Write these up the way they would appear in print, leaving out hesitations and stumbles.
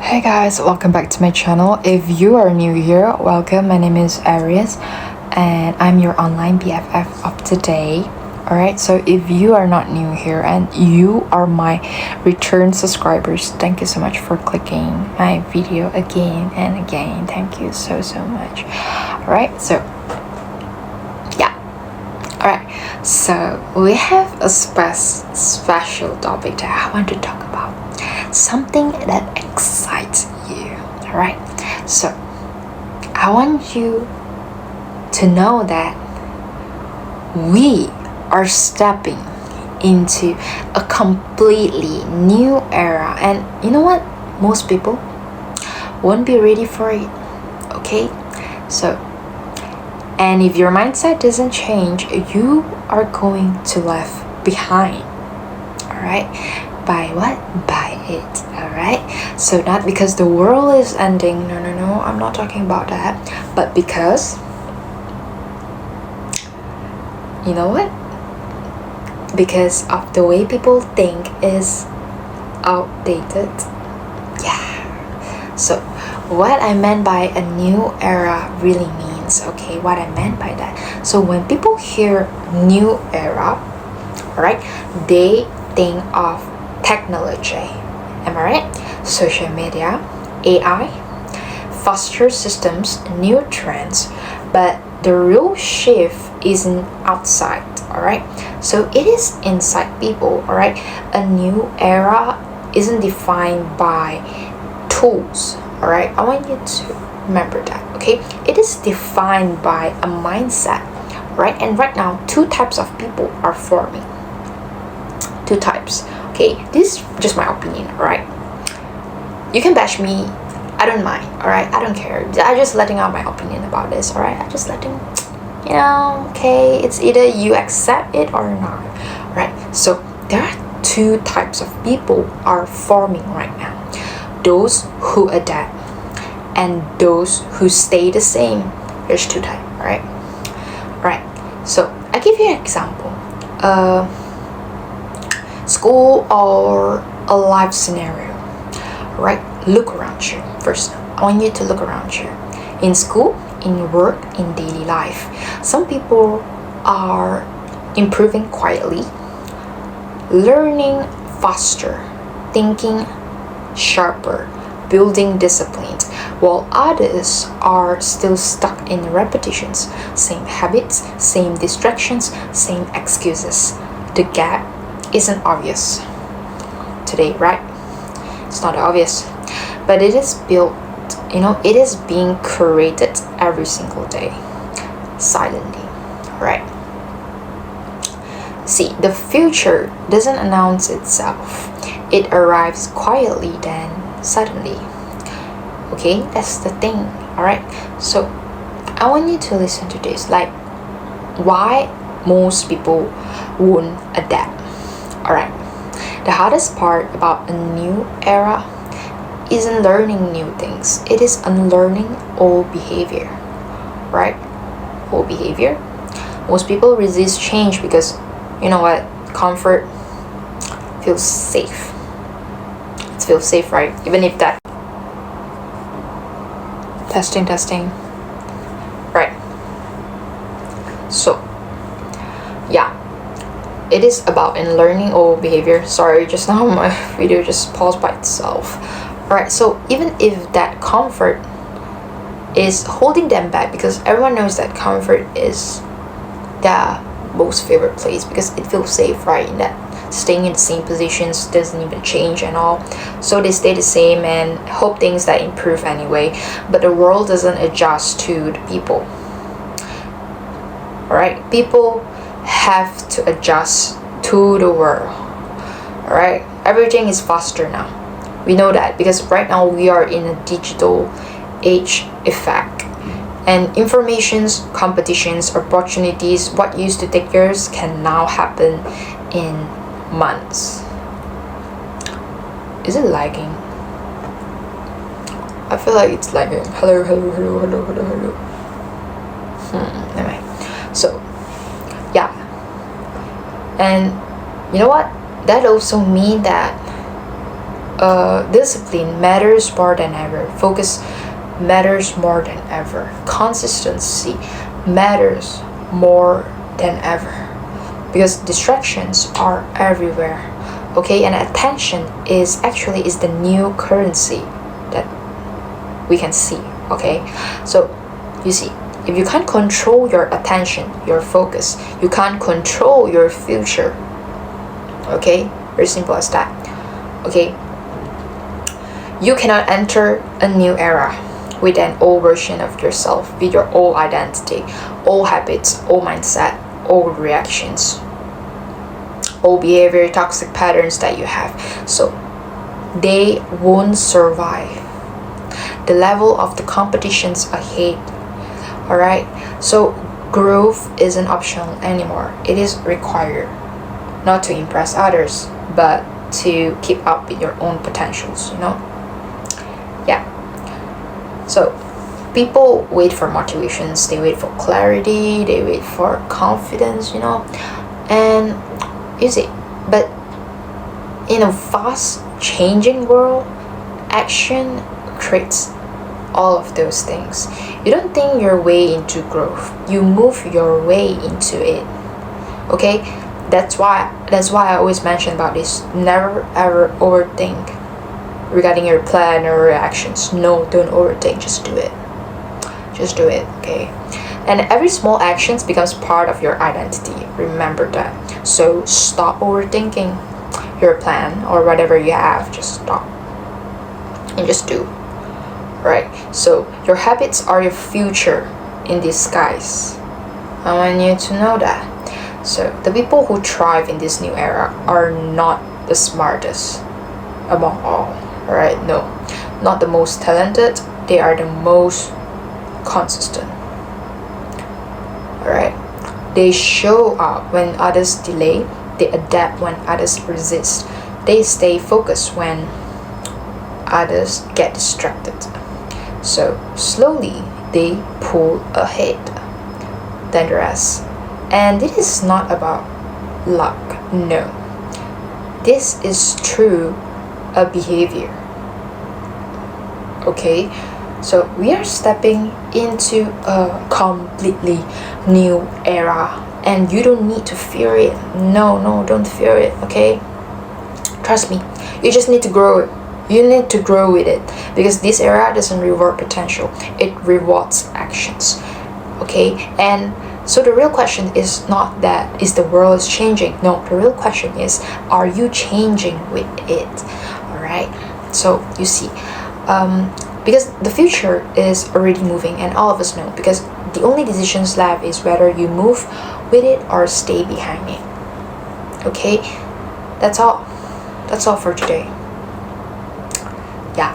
Hey guys, welcome back to my channel. If you are new here, welcome. My name is Aries and I'm your online BFF of today. Alright, so if you are not new here and you are my return subscribers, thank you so much for clicking my video again and again. Thank you so much. Alright, so Alright, so we have a special topic that I want to talk about. Something that excites you. Alright, so I want you to know that we are stepping into a completely new era, and you know what? Most people won't be ready for it. Okay, so and if your mindset doesn't change, you are going to left behind. Alright? By what? By it. Alright? So not because the world is ending. No, I'm not talking about that. But because, you know what? Because of the way people think is outdated. Yeah. So what I meant by a new era really means, okay, what I meant by that. So when people hear new era, alright, they think of technology. Am I right? Social media, AI, faster systems, new trends. But the real shift isn't outside, alright? So it is inside people, alright? A new era isn't defined by tools, alright? I want you to remember that, okay? It is defined by a mindset, right? And right now, two types of people are forming. Two types, okay? This is just my opinion, alright? You can bash me, I don't mind, alright? I don't care. I'm just letting out my opinion about this, alright? I'm just letting, okay? It's either you accept it or not, right? So there are two types of people are forming right now. Those who adapt and those who stay the same. There's two types, right? Right. So I give you an example. School or a life scenario, right? Look around you. First, I want you to look around you. In school, in work, in daily life, some people are improving quietly, learning faster, thinking sharper, building discipline, while others are still stuck in repetitions, same habits, same distractions, same excuses. The gap isn't obvious today, right? It's not obvious, but it is built, it is being created every single day, silently, right? See, the future doesn't announce itself. It arrives quietly, then suddenly. Okay, that's the thing. Alright, so I want you to listen to this. Like, why most people won't adapt. Alright, the hardest part about a new era isn't learning new things. It is unlearning old behavior. Right? Old behavior. Most people resist change because, you know what, comfort feels safe. It feels safe, right? Even if that testing, right? So yeah, it is about in learning old behavior. Sorry, just now my video just paused by itself. Alright, so even if that comfort is holding them back, because everyone knows that comfort is their most favorite place because it feels safe, right? In that staying in the same positions doesn't even change and all, so they stay the same and hope things that improve anyway. But the world doesn't adjust to the people. Alright, people have to adjust to the world. Alright, everything is faster now. We know that because right now we are in a digital age effect, and informations, competitions, opportunities, what used to take years can now happen in months. Is it lagging? I feel like it's lagging. Hello. Anyway, so yeah, and you know what? That also means that discipline matters more than ever. Focus matters more than ever. Consistency matters more than ever. Because distractions are everywhere. Okay, and attention is the new currency that we can see. Okay, so you see, if you can't control your attention, your focus, you can't control your future. Okay, very simple as that. Okay, you cannot enter a new era with an old version of yourself, with your old identity, old habits, old mindset, old reactions, old behavior, toxic patterns that you have. So they won't survive the level of the competitions ahead. Alright, so growth isn't optional anymore. It is required, not to impress others, but to keep up with your own potentials, Yeah. So people wait for motivations, they wait for clarity, they wait for confidence, and you see, but in a fast changing world, action creates all of those things. You don't think your way into growth, you move your way into it. Okay, that's why I always mention about this. Never ever overthink regarding your plan or your actions. No, don't overthink, just do it. Okay, and every small actions becomes part of your identity. Remember that. So stop overthinking your plan or whatever you have. Just stop and just do. Right, so your habits are your future in disguise. I want you to know that. So the people who thrive in this new era are not the smartest among all. Alright, no, not the most talented, they are the most consistent. Alright, they show up when others delay, they adapt when others resist, they stay focused when others get distracted. So slowly they pull ahead than the rest. And this is not about luck, no. This is true a behavior. Okay, so we are stepping into a completely new era, and you don't need to fear it. No, don't fear it. Okay, trust me, you just need to grow it. You need to grow with it, because this era doesn't reward potential, it rewards actions. Okay, and so the real question is not that is the world is changing. No, the real question is, are you changing with it? Alright, so you see, because the future is already moving, and all of us know, because the only decisions left is whether you move with it or stay behind it. Okay, that's all for today. Yeah,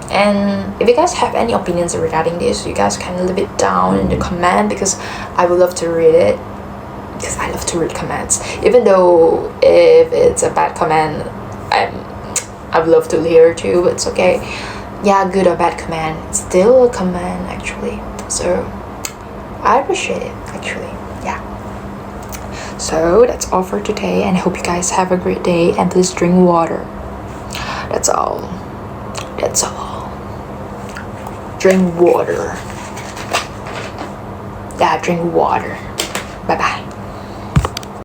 and if you guys have any opinions regarding this, you guys can leave it down in the comment, because I would love to read it, because I love to read comments. Even though if it's a bad comment, I'd love to hear too, but it's okay. Yeah, good or bad comment, it's still a comment actually, so I appreciate it actually. Yeah, so that's all for today, and I hope you guys have a great day, and please drink water. That's all. Drink water. Yeah, drink water. Bye bye.